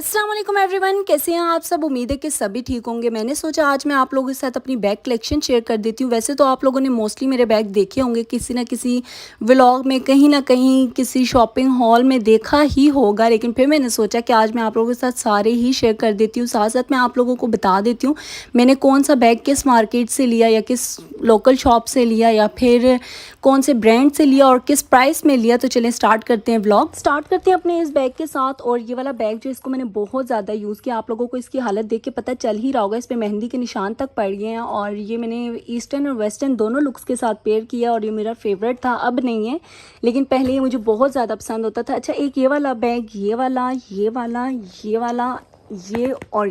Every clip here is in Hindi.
अस्सलाम वालेकुम एवरीवन, कैसे हैं आप सब। उम्मीद है कि सभी ठीक होंगे। मैंने सोचा आज मैं आप लोगों के साथ अपनी बैग कलेक्शन शेयर कर देती हूँ। वैसे तो आप लोगों ने मोस्टली मेरे बैग देखे होंगे किसी ना किसी व्लॉग में, कहीं ना कहीं किसी शॉपिंग हॉल में देखा ही होगा, लेकिन फिर मैंने सोचा कि आज मैं आप लोगों के साथ सारे ही शेयर कर देती हूँ। साथ साथ मैं आप लोगों को बता देती हूँ मैंने कौन सा बैग किस मार्केट से लिया या किस लोकल शॉप से लिया या फिर कौन से ब्रांड से लिया और किस प्राइस में लिया। तो चलें स्टार्ट करते हैं व्लॉग। स्टार्ट करते हैं अपने इस बैग के साथ। और ये वाला बैग जो इसको मैंने बहुत ज़्यादा यूज़ किया, आप लोगों को इसकी हालत देख के पता चल ही रहा होगा, इस पर मेहंदी के निशान तक पड़ गए हैं। और ये मैंने ईस्टर्न और वेस्टर्न दोनों लुक्स के साथ पेयर किया और ये मेरा फेवरेट था। अब नहीं है, लेकिन पहले ये मुझे बहुत ज़्यादा पसंद होता था। अच्छा, एक ये वाला बैग, ये वाला, ये वाला, ये वाला, ये और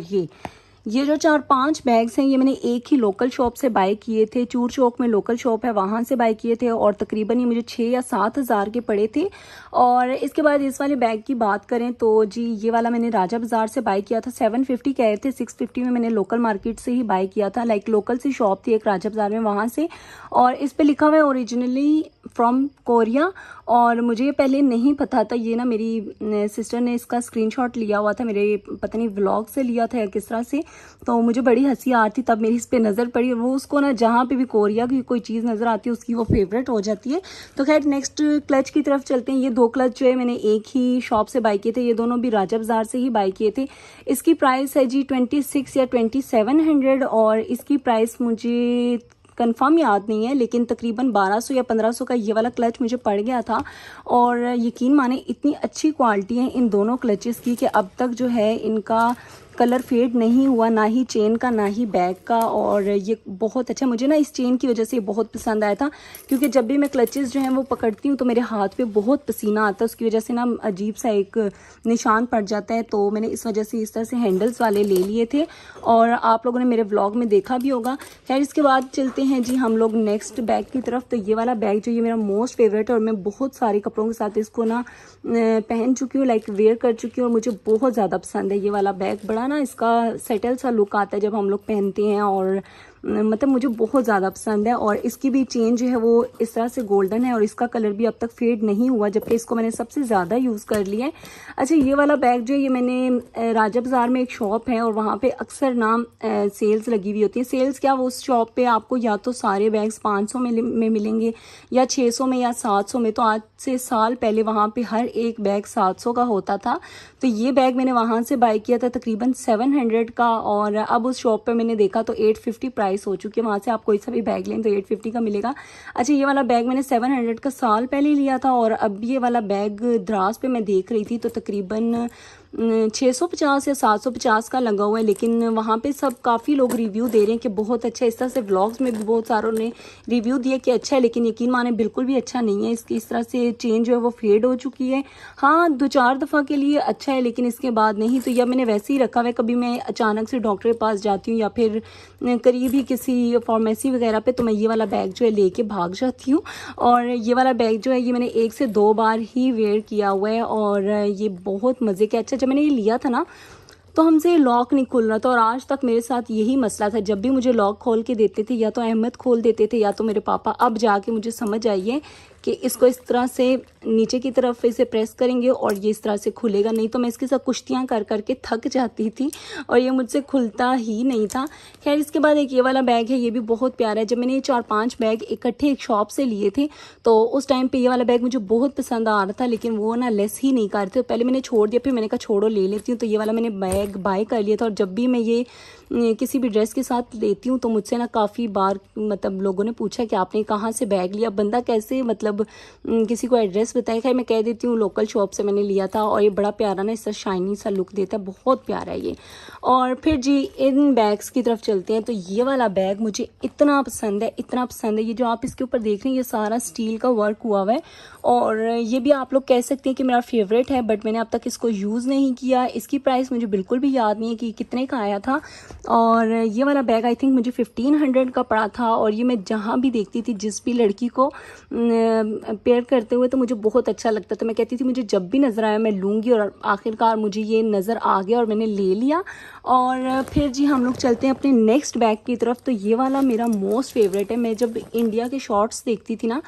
ये जो 4-5 बैग्स हैं ये मैंने एक ही लोकल शॉप से बाय किए थे। चूर चौक में लोकल शॉप है, वहाँ से बाय किए थे और तकरीबन ये मुझे 6 या 7 हज़ार के पड़े थे। और इसके बाद इस वाले बैग की बात करें तो जी ये वाला मैंने राजा बाज़ार से बाय किया था। 750 कह रहे थे, 650 में मैंने लोकल मार्केट से ही बाय किया था। लाइक लोकल सी शॉप थी एक राजा बाज़ार में, वहाँ से। और इस पर लिखा हुआ है ओरिजिनली फ्रॉम कोरिया। और मुझे ये पहले नहीं पता था, ये ना मेरी सिस्टर ने इसका स्क्रीनशॉट लिया हुआ था, मेरे पता नहीं व्लॉग से लिया था या किस तरह से। तो मुझे बड़ी हंसी आ रही थी तब मेरी इस पर नज़र पड़ी। और वो उसको ना जहाँ पे भी कोरिया की कोई चीज़ नज़र आती है उसकी वो फेवरेट हो जाती है। तो खैर नेक्स्ट क्लच की तरफ चलते हैं। ये 2 क्लच जो है मैंने एक ही शॉप से बाय किए थे, ये दोनों भी राजा बाज़ार से ही बाय किए थे। इसकी प्राइस है जी 26 या 2700 और इसकी प्राइस मुझे कंफर्म याद नहीं है, लेकिन तकरीबन 1200 या 1500 का ये वाला क्लच मुझे पड़ गया था। और यकीन माने इतनी अच्छी क्वालिटी है इन दोनों क्लचेस की कि अब तक जो है इनका कलर फेड नहीं हुआ, ना ही चेन का ना ही बैग का। और ये बहुत अच्छा, मुझे ना इस चेन की वजह से ये बहुत पसंद आया था, क्योंकि जब भी मैं क्लचेस जो हैं वो पकड़ती हूँ तो मेरे हाथ पे बहुत पसीना आता है, उसकी वजह से ना अजीब सा एक निशान पड़ जाता है। तो मैंने इस वजह से इस तरह से हैंडल्स वाले ले लिए थे और आप लोगों ने मेरे व्लॉग में देखा भी होगा। खैर इसके बाद चलते हैं जी हम लोग नेक्स्ट बैग की तरफ। तो ये वाला बैग जो ये मेरा मोस्ट फेवरेट है और मैं बहुत सारे कपड़ों के साथ इसको ना पहन चुकी हूँ, लाइक वेयर कर चुकी हूँ और मुझे बहुत ज़्यादा पसंद है ये वाला बैग। बड़ा ना इसका सेटल सा लुक आता है जब हम लोग पहनते हैं और मतलब मुझे बहुत ज़्यादा पसंद है। और इसकी भी चेन जो है वो इस तरह से गोल्डन है और इसका कलर भी अब तक फेड नहीं हुआ, जबकि इसको मैंने सबसे ज़्यादा यूज़ कर लिया है। अच्छा, ये वाला बैग जो है ये मैंने राजा बाज़ार में एक शॉप है और वहाँ पे अक्सर ना सेल्स लगी हुई होती है। सेल्स क्या, वो उस शॉप पे आपको या तो सारे बैग्स 500 में मिलेंगे या 600 में या 700 में। तो आज से साल पहले वहाँ पे हर एक बैग 700 का होता था। तो ये बैग मैंने वहाँ से बाय किया था तकरीबन 700 का और अब उस शॉप पे मैंने देखा तो 850 प्राइस हो चुकी है। वहाँ से आप कोई सा भी बैग लें तो 850 का मिलेगा। अच्छा, ये वाला बैग मैंने 700 का साल पहले लिया था और अब ये वाला बैग द्रास पे मैं देख रही थी तो तकरीबन 650 या 750 का लगा हुआ है। लेकिन वहाँ पे सब काफ़ी लोग रिव्यू दे रहे हैं कि बहुत अच्छा है। इस तरह से व्लॉग्स में भी बहुत सारों ने रिव्यू दिया कि अच्छा है, लेकिन यकीन माने बिल्कुल भी अच्छा नहीं है। इसकी इस तरह से चेन जो है वो फेड हो चुकी है। हाँ, 2-4 दफ़ा के लिए अच्छा है, लेकिन इसके बाद नहीं। तो यह मैंने वैसे ही रखा हुआ है, कभी मैं अचानक से डॉक्टर के पास जाती हूँ या फिर करीब ही किसी फार्मेसी वगैरह पे तो मैं ये वाला बैग जो है लेके भाग जाती हूँ। और ये वाला बैग जो है ये मैंने 1 से 2 बार ही वेयर किया हुआ है और ये बहुत मज़े के। अच्छा, जब मैंने ये लिया था ना तो हमसे लॉक नहीं खुल रहा था और आज तक मेरे साथ यही मसला था। जब भी मुझे लॉक खोल के देते थे या तो अहमद खोल देते थे या तो मेरे पापा। अब जाके मुझे समझ आई है कि इसको इस तरह से नीचे की तरफ इसे प्रेस करेंगे और ये इस तरह से खुलेगा। नहीं तो मैं इसके साथ कुश्तियाँ कर करके थक जाती थी और ये मुझसे खुलता ही नहीं था। खैर इसके बाद एक ये वाला बैग है, ये भी बहुत प्यारा है। जब मैंने ये 4-5 बैग इकट्ठे एक शॉप से लिए थे तो उस टाइम पे ये वाला बैग मुझे बहुत पसंद आ रहा था, लेकिन वो ना लेस ही नहीं कर रहे थे। पहले मैंने छोड़ दिया, फिर मैंने कहा छोड़ो ले लेती हूँ। तो ये वाला मैंने बैग बाय कर लिया था और जब भी मैं ये किसी भी ड्रेस के साथ लेती हूँ तो मुझसे ना काफ़ी बार मतलब लोगों ने पूछा कि आपने कहाँ से बैग लिया। बंदा कैसे मतलब किसी को एड्रेस बताए। खैर मैं कह देती हूँ लोकल शॉप से मैंने लिया था और ये बड़ा प्यारा ना इसका शाइनी सा लुक देता है, बहुत प्यारा है ये। और फिर जी इन बैग्स की तरफ चलते हैं। तो ये वाला बैग मुझे इतना पसंद है, इतना पसंद है। ये जो आप इसके ऊपर देख रहे हैं ये सारा स्टील का वर्क हुआ हुआ है और ये भी आप लोग कह सकते हैं कि मेरा फेवरेट है, बट मैंने अब तक इसको यूज़ नहीं किया। इसकी प्राइस मुझे बिल्कुल भी याद नहीं है कि कितने का आया था। और ये वाला बैग आई थिंक मुझे 1500 का पड़ा था और ये मैं जहाँ भी देखती थी जिस भी लड़की को पेयर करते हुए तो मुझे बहुत अच्छा लगता था। मैं कहती थी मुझे जब भी नज़र आया मैं लूँगी और आखिरकार मुझे ये नज़र आ गया और मैंने ले लिया। और फिर जी हम लोग चलते हैं अपने नेक्स्ट बैग की तरफ। तो ये वाला मेरा मोस्ट फेवरेट है। मैं जब इंडिया के शॉर्ट्स देखती थी ना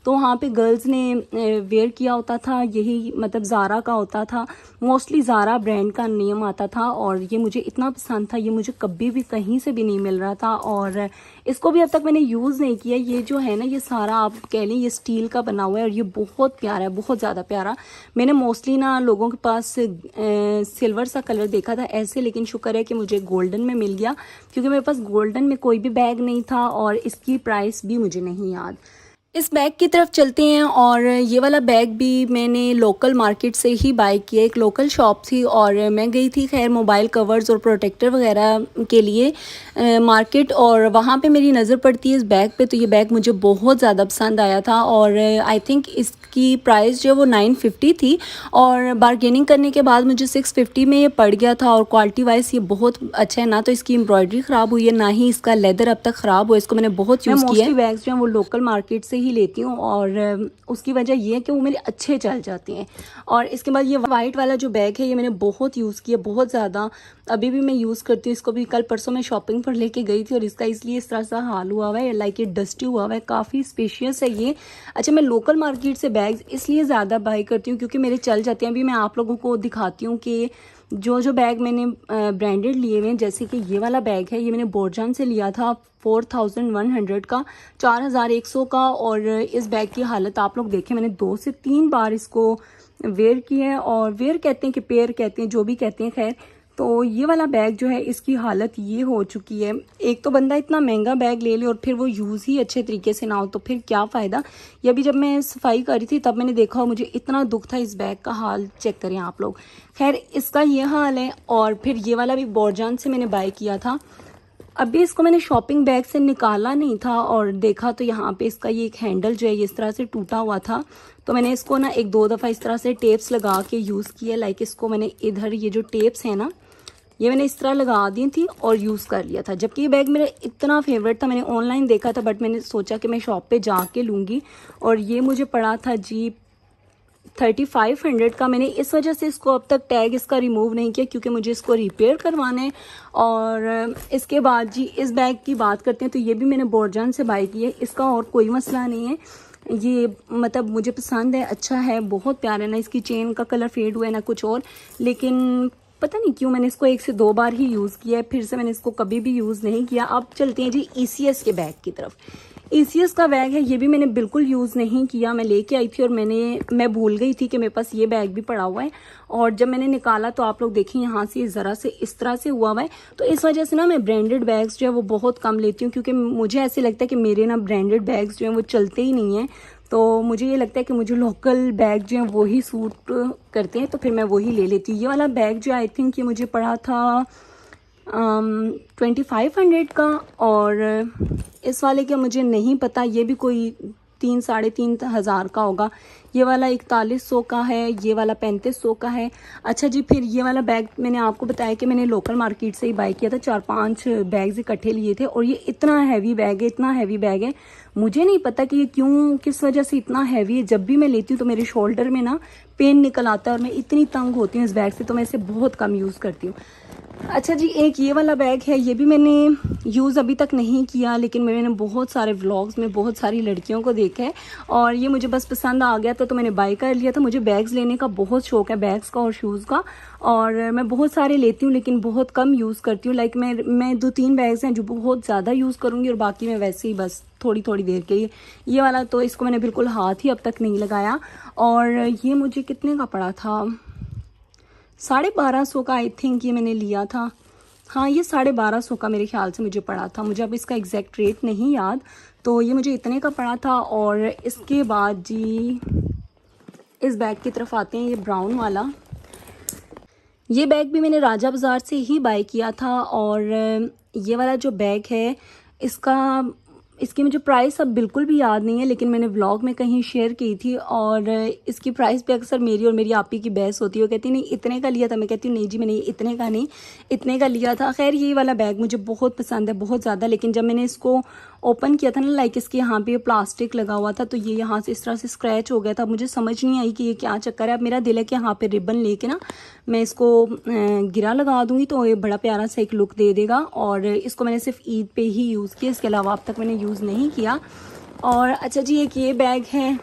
तो वहाँ पे गर्ल्स ने वेयर किया होता था, यही मतलब ज़ारा का होता था, मोस्टली ज़ारा ब्रांड का नेम आता था और ये मुझे इतना पसंद था, ये मुझे कभी भी कहीं से भी नहीं मिल रहा था और इसको भी अब तक मैंने यूज़ नहीं किया। ये जो है ना, ये सारा आप कह लें ये स्टील का बना हुआ है और ये बहुत प्यारा है, बहुत ज़्यादा प्यारा। मैंने मोस्टली ना लोगों के पास सिल्वर सा कलर देखा था ऐसे, लेकिन शुक्र है कि मुझे गोल्डन में मिल गया क्योंकि मेरे पास गोल्डन में कोई भी बैग नहीं था और इसकी प्राइस भी मुझे नहीं याद। इस बैग की तरफ चलते हैं और ये वाला बैग भी मैंने लोकल मार्केट से ही बाय किया, एक लोकल शॉप थी और मैं गई थी खैर मोबाइल कवर्स और प्रोटेक्टर वगैरह के लिए मार्केट, और वहाँ पे मेरी नज़र पड़ती है इस बैग पे, तो ये बैग मुझे बहुत ज़्यादा पसंद आया था और आई थिंक इसकी प्राइस जो वो 950 थी और बारगेनिंग करने के बाद मुझे 650 में ये पड़ गया था और क्वालिटी वाइज ये बहुत अच्छा है, ना तो इसकी एम्ब्रॉयडरी ख़राब हुई है ना ही इसका लेदर अब तक ख़राब हुआ। इसको मैंने बहुत यूज़ किया है। बैग्स जो हैं वो लोकल मार्केट से ही लेती हूँ और उसकी वजह ये है कि वो मेरे अच्छे चल जाते हैं। और इसके बाद ये वाइट वाला जो बैग है ये मैंने बहुत यूज़ किया, बहुत ज़्यादा, अभी भी मैं यूज़ करती हूँ इसको। भी कल परसों मैं शॉपिंग पर लेके गई थी और इसका इसलिए इस तरह सा हाल हुआ हुआ है, लाइक ये डस्टी हुआ हुआ है, काफ़ी स्पेशियस है ये। अच्छा, मैं लोकल मार्केट से बैग्स इसलिए ज़्यादा बाई करती हूँ क्योंकि मेरे चल जाते हैं। अभी मैं आप लोगों को दिखाती हूँ कि जो बैग मैंने ब्रांडेड लिए हुए हैं, जैसे कि ये वाला बैग है, ये मैंने बोरजान से लिया था 4100 का, 4100 का। और इस बैग की हालत आप लोग देखें, मैंने 2 से 3 बार इसको वेयर किया है, और वेयर कहते हैं कि पेयर कहते हैं, जो भी कहते हैं खैर। तो ये वाला बैग जो है इसकी हालत ये हो चुकी है। एक तो बंदा इतना महंगा बैग ले ले और फिर वो यूज़ ही अच्छे तरीके से ना हो तो फिर क्या फ़ायदा। ये अभी जब मैं सफाई कर रही थी तब मैंने देखा, मुझे इतना दुख था। इस बैग का हाल चेक करें आप लोग। खैर इसका ये हाल है। और फिर ये वाला भी बोरजान से मैंने बाय किया था। अभी इसको मैंने शॉपिंग बैग से निकाला नहीं था और देखा तो यहाँ पे इसका ये एक हैंडल जो है इस तरह से टूटा हुआ था, तो मैंने इसको ना 1-2 दफ़ा इस तरह से टेप्स लगा के यूज़ किया। लाइक इसको मैंने इधर ये जो टेप्स हैं ना, ये मैंने इस तरह लगा दी थी और यूज़ कर लिया था। जबकि ये बैग मेरा इतना फेवरेट था, मैंने ऑनलाइन देखा था बट मैंने सोचा कि मैं शॉप पे जाके लूँगी, और ये मुझे पड़ा था जी 3500 का। मैंने इस वजह से इसको अब तक टैग इसका रिमूव नहीं किया क्योंकि मुझे इसको रिपेयर करवाना है। और इसके बाद जी इस बैग की बात करते हैं, तो ये भी मैंने बोरजान से बाय की है। इसका और कोई मसला नहीं है, ये मतलब मुझे पसंद है, अच्छा है, बहुत प्यारा है। ना इसकी चेन का कलर फेड हुआ है ना कुछ और, लेकिन पता नहीं क्यों मैंने इसको 1 से 2 बार ही यूज़ किया है, फिर से मैंने इसको कभी भी यूज़ नहीं किया। अब चलते हैं जी ECS के बैग की तरफ। ECS का बैग है, ये भी मैंने बिल्कुल यूज़ नहीं किया। मैं लेके आई थी और मैं भूल गई थी कि मेरे पास ये बैग भी पड़ा हुआ है, और जब मैंने निकाला तो आप लोग देखें यहाँ से ज़रा से इस तरह से हुआ हुआ है। तो इस वजह से ना मैं ब्रांडेड बैग्स जो है वो बहुत कम लेती हूँ क्योंकि मुझे ऐसे लगता है कि मेरे ना ब्रांडेड बैग्स जो हैं वो चलते ही नहीं हैं। तो मुझे ये लगता है कि मुझे लोकल बैग जो हैं वो ही सूट करते हैं, तो फिर मैं वही ले लेती हूँ। ये वाला बैग जो आई थिंक ये मुझे पड़ा था 2500 का, और इस वाले का मुझे नहीं पता, ये भी कोई 3-3.5 का होगा। ये वाला 4100 का है, ये वाला 3500 का है। अच्छा जी, फिर ये वाला बैग मैंने आपको बताया कि मैंने लोकल मार्केट से ही बाय किया था। 4-5 बैग्स इकट्ठे लिए थे और ये इतना हैवी बैग है, इतना हैवी बैग है। मुझे नहीं पता कि ये क्यों, किस वजह से इतना हैवी है। जब भी मैं लेती हूँ तो मेरे शोल्डर में ना पेन निकल आता है और मैं इतनी तंग होती हूँ इस बैग से, तो मैं इसे बहुत कम यूज़ करती हूँ। अच्छा जी, एक ये वाला बैग है, ये भी मैंने यूज़ अभी तक नहीं किया, लेकिन मैंने बहुत सारे व्लॉग्स में बहुत सारी लड़कियों को देखा है और ये मुझे बस पसंद आ गया था तो मैंने बाय कर लिया था। मुझे बैग्स लेने का बहुत शौक है, बैग्स का और शूज़ का, और मैं बहुत सारे लेती हूँ लेकिन बहुत कम यूज़ करती हूँ। लाइक मैं 2-3 बैग्स हैं जो बहुत ज़्यादा यूज़ करूँगी और बाकी मैं वैसे ही बस थोड़ी थोड़ी देर के लिए। ये वाला तो इसको मैंने बिल्कुल हाथ ही अब तक नहीं लगाया, और ये मुझे कितने का पड़ा था, 1250 का आई थिंक ये मैंने लिया था। हाँ, ये 1250 का मेरे ख्याल से मुझे पड़ा था, मुझे अब इसका एग्जैक्ट रेट नहीं याद, तो ये मुझे इतने का पड़ा था। और इसके बाद जी इस बैग की तरफ आते हैं, ये ब्राउन वाला। ये बैग भी मैंने राजा बाज़ार से ही बाय किया था, और ये वाला जो बैग है इसकी मुझे प्राइस अब बिल्कुल भी याद नहीं है, लेकिन मैंने व्लॉग में कहीं शेयर की थी, और इसकी प्राइस पे अक्सर मेरी और मेरी आपी की बहस होती है। वो कहती नहीं इतने का लिया था, मैं कहती हूँ नहीं जी मैंने इतने का नहीं, इतने का लिया था। खैर ये वाला बैग मुझे बहुत पसंद है, बहुत ज़्यादा, लेकिन जब मैंने इसको ओपन किया था ना, लाइक इसके यहाँ पे प्लास्टिक लगा हुआ था तो ये यहाँ से इस तरह से स्क्रैच हो गया था। मुझे समझ नहीं आई कि ये क्या चक्कर है। अब मेरा दिल है कि यहाँ पे रिबन लेके ना मैं इसको गिरा लगा दूंगी तो ये बड़ा प्यारा सा एक लुक दे देगा, और इसको मैंने सिर्फ ईद पे ही यूज़ किया, इसके अलावा अब तक मैंने यूज़ नहीं किया। और अच्छा जी, एक ये बैग है,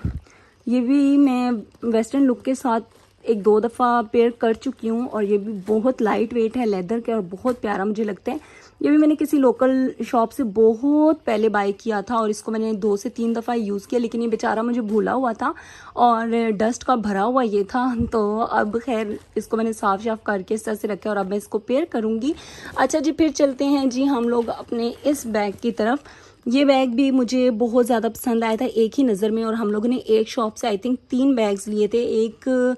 ये भी मैं वेस्टर्न लुक के साथ एक दो दफ़ा पेयर कर चुकी हूँ और ये भी बहुत लाइट वेट है, लेदर के, और बहुत प्यारा मुझे लगता है। ये भी मैंने किसी लोकल शॉप से बहुत पहले बाय किया था और इसको मैंने 2 से 3 दफ़ा यूज़ किया, लेकिन ये बेचारा मुझे भूला हुआ था और डस्ट का भरा हुआ ये था। तो अब खैर इसको मैंने साफ़ करके इस तरह से रखा और अब मैं इसको पेयर करूँगी। अच्छा जी, फिर चलते हैं जी हम लोग अपने इस बैग की तरफ। ये बैग भी मुझे बहुत ज़्यादा पसंद आया था एक ही नज़र में, और हम लोगों ने एक शॉप से आई थिंक 3 बैग्स लिए थे। एक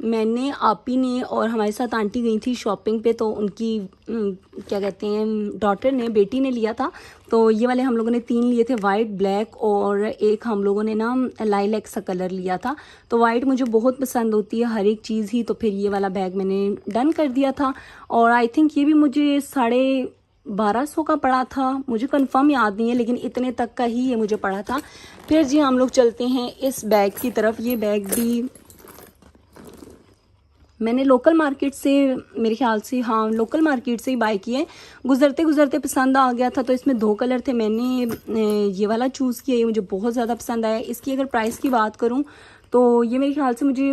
मैंने, आपी ने, और हमारे साथ आंटी गई थी शॉपिंग पे, तो उनकी क्या कहते हैं डॉटर ने, बेटी ने लिया था। तो ये वाले हम लोगों ने 3 लिए थे, वाइट, ब्लैक और एक हम लोगों ने ना लाइलैक सा कलर लिया था। तो वाइट मुझे बहुत पसंद होती है हर एक चीज़ ही, तो फिर ये वाला बैग मैंने डन कर दिया था। और आई थिंक ये भी मुझे 1250 का पड़ा था, मुझे कंफर्म याद नहीं है, लेकिन इतने तक का ही ये मुझे पड़ा था। फिर जी हम लोग चलते हैं इस बैग की तरफ। ये बैग भी मैंने लोकल मार्केट से, मेरे ख्याल से हाँ लोकल मार्केट से ही बाय किए। गुजरते गुजरते पसंद आ गया था, तो इसमें 2 कलर थे, मैंने ये वाला चूज़ किया, ये मुझे बहुत ज़्यादा पसंद आया। इसकी अगर प्राइस की बात करूँ तो ये मेरे ख्याल से मुझे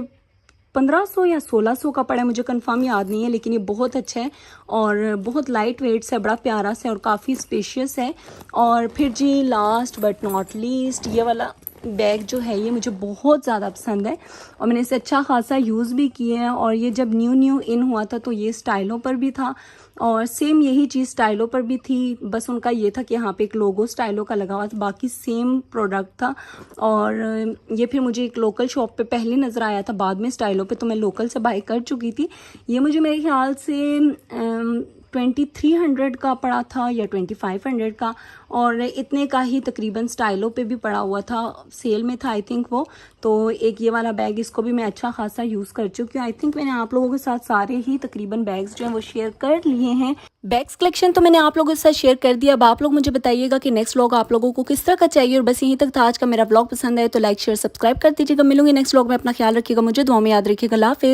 1500 या 1600 का पड़ा है, मुझे कंफर्म याद नहीं है, लेकिन ये बहुत अच्छा है और बहुत लाइट वेट से, बड़ा प्यारा सा और काफ़ी स्पेशियस है। और फिर जी लास्ट बट नॉट लीस्ट, ये वाला बैग जो है ये मुझे बहुत ज़्यादा पसंद है और मैंने इसे अच्छा खासा यूज़ भी किया है। और ये जब न्यू इन हुआ था तो ये स्टाइलों पर भी था और सेम यही चीज़ स्टाइलों पर भी थी, बस उनका ये था कि यहाँ पे एक लोगो स्टाइलों का लगा हुआ था, बाकी सेम प्रोडक्ट था। और ये फिर मुझे एक लोकल शॉप पे पहले नज़र आया था, बाद में स्टाइलों पे, तो मैं लोकल से बाय कर चुकी थी। ये मुझे मेरे ख्याल से 2300 का पड़ा था या 2500 का, और इतने का ही तकरीबन स्टाइलों पे भी पड़ा हुआ था, सेल में था आई थिंक वो। तो एक ये वाला बैग, इसको भी मैं अच्छा खासा यूज़ कर चुकी हूँ। आई थिंक मैंने आप लोगों के साथ सारे ही तकरीबन बैग्स जो हैं वो शेयर कर लिए हैं। बैग्स कलेक्शन तो मैंने आप लोगों के साथ शेयर कर दिया। अब आप लोग मुझे बताइएगा कि नेक्स्ट व्लॉग आप लोगों को किस तरह का चाहिए। और बस यहीं तक था आज का मेरा व्लॉग। पसंद आए तो लाइक शेयर सब्सक्राइब कर दीजिएगा। मिलूंगी नेक्स्ट व्लॉग में, अपना ख्याल रखिएगा, मुझे दुआ में याद रखिएगा। अल्लाह हाफिज़।